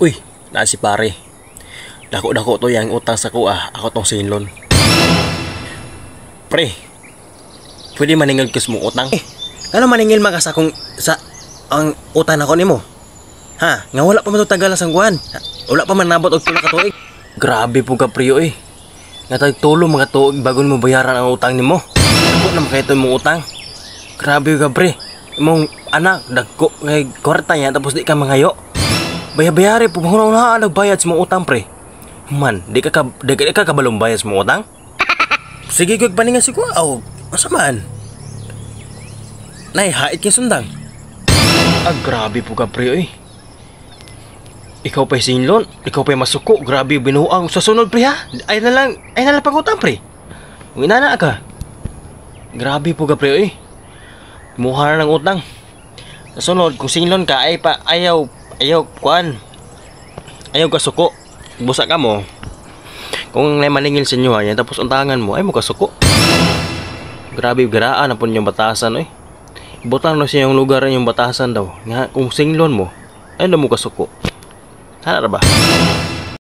Uy, naa si pare. Dako-dako to yang utang sa kuha, ako tong sinlon. Pre, pwede maningil kus mo utang? Ano maningil makas akong sa ang utang ako nimo? Ha, nga wala pa man to tagalan sang kuan. Wala pa man nabot og pila ka tuig. Grabe po ka priyo eh. Nga tagtulo mga tuig bago mo bayaran ang utang nimo. Ako na makayto mo utang. Grabe ka pre. Imong anak dagko ngay kwarta niya tapos di ka mangayo. Bayari po mahunong na nagbayad sa mga utang pre. Man, di ka kabalong bayad sa mga utang? Sige ko paningan si ko. Aw, masamaan. Nay, hait kay sundang. Grabe po ka pre eh. Ikaw pa'y sinlon, ikaw pa'y masuko, grabe binuang sa sunod pre ha. Ay na lang pag-utang pre. Winana ka. Grabe po ka pre eh. Muha na ng utang. Sa sunod, kung sinlon ka ay pa ayaw kuan. Ayaw ka suko. Busa ka mo. Kung may maningil sa inyo yan, tapos untangan mo, ay mo ka suko. Grabe garaan na po yung batasan eh. Butang na siya yung lugar yung batasan daw. Nga kung singlon mo, ay na mo ka suko. Sana ba?